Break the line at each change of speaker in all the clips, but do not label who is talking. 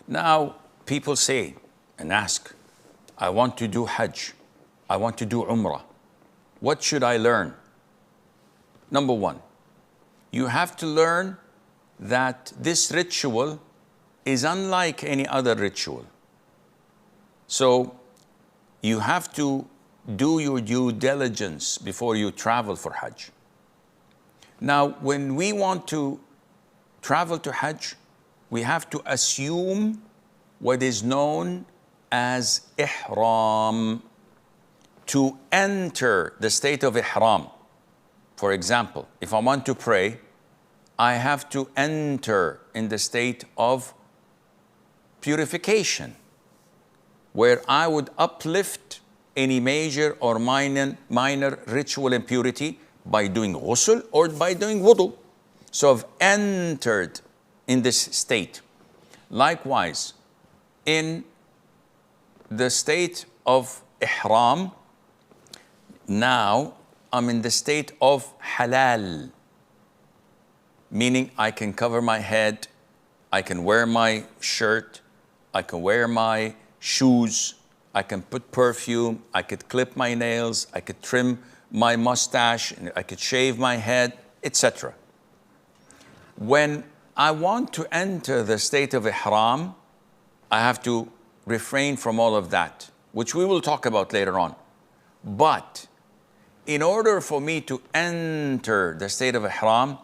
Now, people say and ask, I want to do Hajj. I want to do Umrah. What should I learn? Number one, you have to learn that this ritual is unlike any other ritual. So you have to do your due diligence before you travel for Hajj. Now, when we want to travel to Hajj, we have to assume what is known as Ihram, to enter the state of Ihram. For example, if I want to pray, I have to enter in the state of purification, where I would uplift any major or minor ritual impurity by doing ghusl or by doing wudu. So I've entered in this state. Likewise, in the state of Ihram, now I'm in the state of halal, meaning I can cover my head, I can wear my shirt, I can wear my shoes, I can put perfume, I could clip my nails, I could trim my mustache, I could shave my head, etc. When I want to enter the state of Ihram, I have to refrain from all of that, which we will talk about later on. But in order for me to enter the state of Ihram,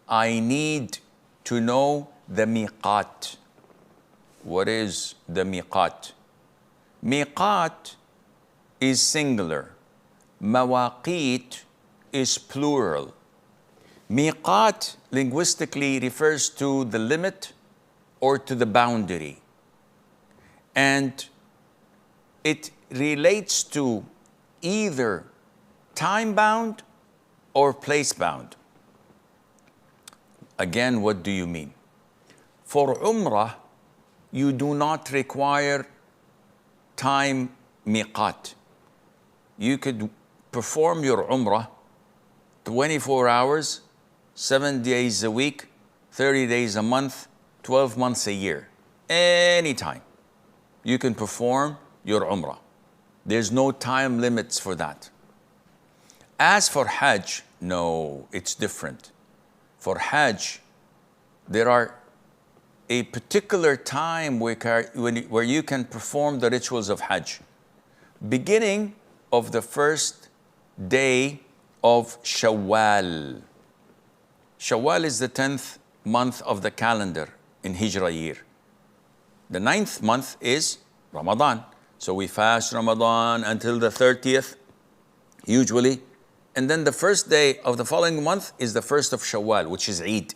I need to know the Miqat. What is the Miqat? Miqat is singular. Mawaqit is plural. Miqat linguistically refers to the limit or to the boundary. And it relates to either time-bound or place-bound. Again, what do you mean? For Umrah, you do not require time miqat. You could perform your Umrah 24 hours, 7 days a week, 30 days a month, 12 months a year. Anytime you can perform your Umrah. There's no time limits for that. As for Hajj, no, it's different. For Hajj, there are a particular time where you can perform the rituals of Hajj. Beginning of the first day of Shawwal. Shawwal is the 10th month of the calendar in Hijrah year. The 9th month is Ramadan. So we fast Ramadan until the 30th, usually. And then the first day of the following month is the 1st of Shawwal, which is Eid.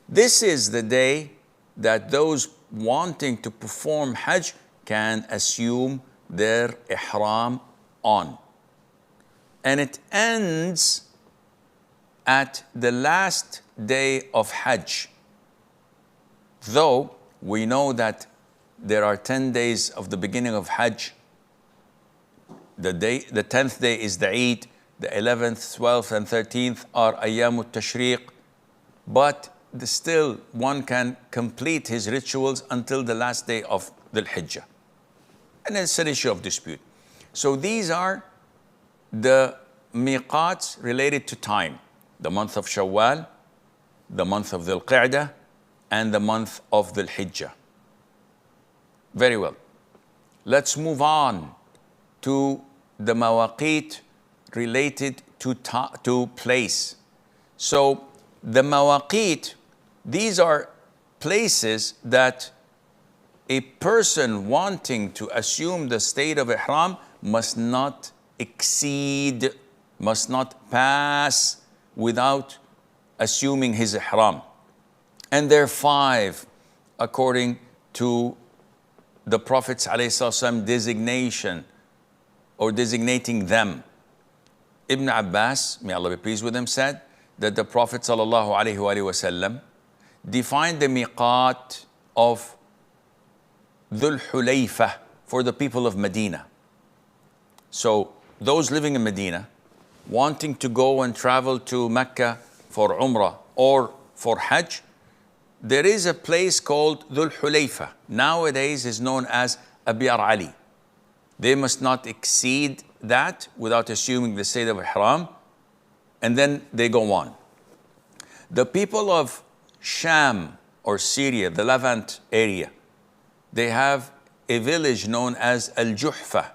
This is the day that those wanting to perform Hajj can assume their Ihram on. And it ends at the last day of Hajj. Though we know that there are 10 days of the beginning of Hajj. The 10th day is the Eid. The 11th, 12th, and 13th are Ayyam al-Tashriq. But still, one can complete his rituals until the last day of the Hijjah. And it's an issue of dispute. So these are the miqats related to time. The month of Shawwal, the month of Dhul Qa'dah, and the month of Dhul Hijjah. Very well. Let's move on to the mawaqit related to place. So the mawaqit, these are places that a person wanting to assume the state of Ihram must not exceed, must not pass without assuming his Ihram. And there are 5 according to the Prophet's ﷺ designation or designating them. Ibn Abbas, may Allah be pleased with him, said that the Prophet ﷺ defined the miqat of Dhul Hulayfa for the people of Medina. So those living in Medina, wanting to go and travel to Mecca for Umrah or for Hajj, there is a place called Dhul Hulayfa. Nowadays is known as Abiyar Ali. They must not exceed that without assuming the state of Ihram, and then they go on. The people of Sham or Syria, the Levant area, they have a village known as Al-Juhfa.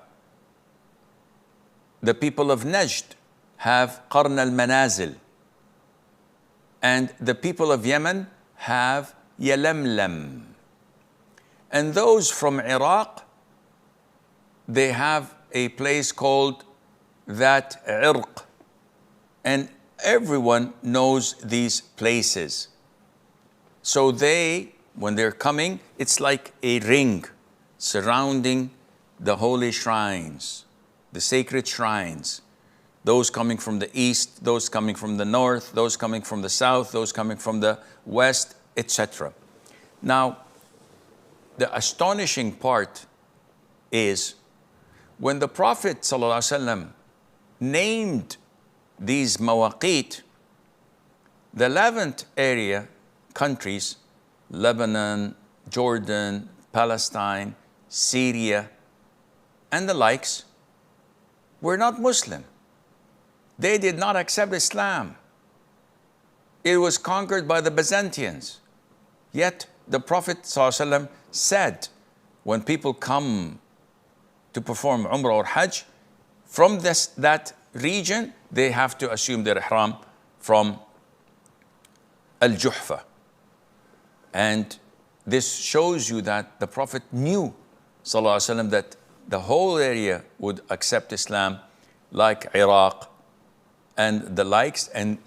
The people of Najd have Qarn al-Manazil. And the people of Yemen have Yalamlam. And those from Iraq, they have a place called That Irq. And everyone knows these places. So they, when they're coming, it's like a ring surrounding the holy shrines, the sacred shrines. Those coming from the east, those coming from the north, those coming from the south, those coming from the west, etc. Now, the astonishing part is when the Prophet ﷺ named these mawaqit, the Levant area countries, Lebanon, Jordan, Palestine, Syria, and the likes, were not Muslim. They did not accept Islam. It was conquered by the Byzantines. Yet the Prophet ﷺ said, when people come to perform Umrah or Hajj, from that region, they have to assume their Ihram from Al-Juhfa. And this shows you that the Prophet knew ﷺ that the whole area would accept Islam, like Iraq and the likes, and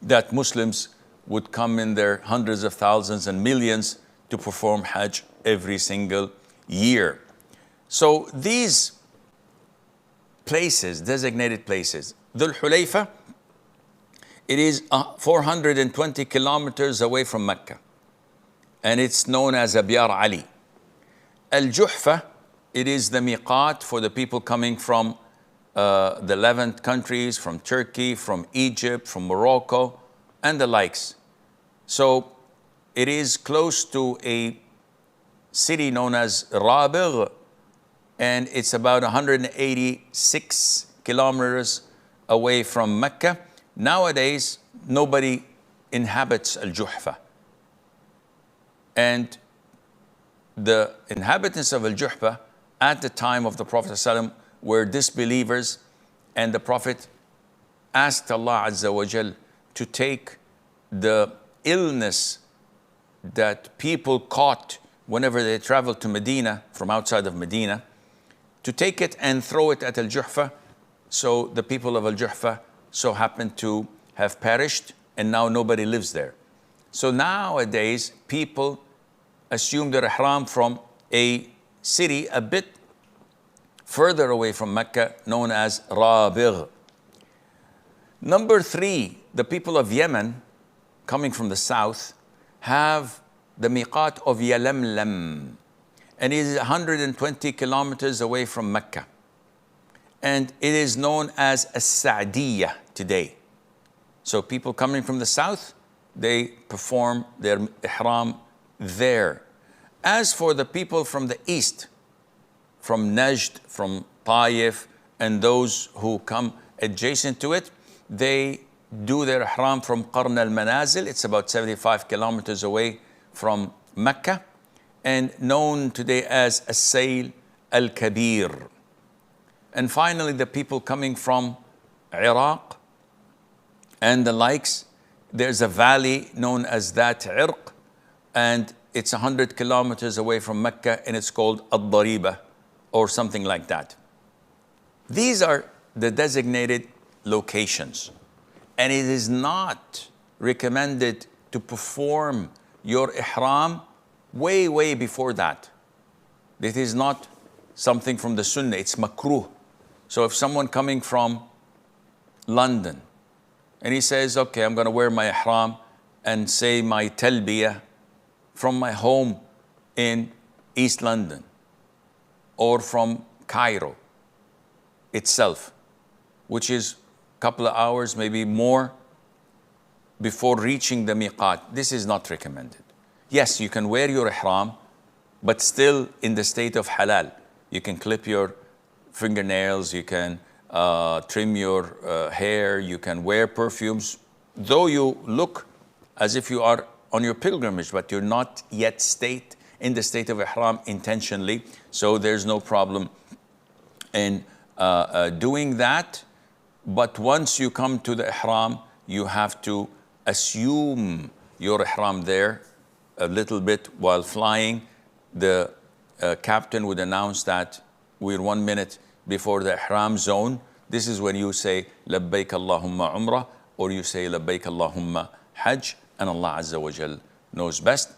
that Muslims would come in their hundreds of thousands and millions to perform Hajj every single year. So these places, designated places, Dhul Hulayfa, it is 420 kilometers away from Mecca, and it's known as Abiyar Ali. Al-Juhfa, it is the Miqat for the people coming from the Levant countries, from Turkey, from Egypt, from Morocco, and the likes. So it is close to a city known as Rabigh, and it's about 186 kilometers away from Mecca. Nowadays, nobody inhabits Al-Juhfa. And the inhabitants of Al-Juhfa at the time of the Prophet ﷺ were disbelievers, and the Prophet asked Allah Azza wa Jal to take the illness that people caught whenever they traveled to Medina from outside of Medina, to take it and throw it at Al-Juhfa. So the people of Al-Juhfa so happened to have perished, and now nobody lives there. So nowadays, people assume their ihram from a city a bit further away from Mecca, known as Rabigh. Number 3, the people of Yemen, coming from the south, have the Miqat of Yalamlam, and it is 120 kilometers away from Mecca. And it is known as As-Sa'diyah today. So people coming from the south, they perform their ihram there. As for the people from the east, from Najd, from Taif, and those who come adjacent to it, they do their ihram from Qarn al-Manazil. It's about 75 kilometers away from Mecca, and known today as As-Sayl al-Kabir. And finally, the people coming from Iraq and the likes, there's a valley known as That Irq, and it's 100 kilometers away from Mecca, and it's called Ad-Dariba or something like that. These are the designated locations, and it is not recommended to perform your ihram way before that. It is not something from the Sunnah, it's makruh. So if someone coming from London and he says, okay, I'm going to wear my ihram and say my talbiyah from my home in East London or from Cairo itself, which is a couple of hours, maybe more, before reaching the miqat. This is not recommended. Yes, you can wear your ihram, but still in the state of halal. You can clip your fingernails, you can trim your hair, you can wear perfumes, though you look as if you are on your pilgrimage, but you're not yet in the state of ihram intentionally, so there's no problem in doing that. But once you come to the ihram, you have to assume your ihram there a little bit while flying. The captain would announce that we're 1 minute before the ihram zone. This is when you say labbaik Allahumma umrah, or you say labbaik Allahumma hajj, and Allah Azza wa Jal knows best.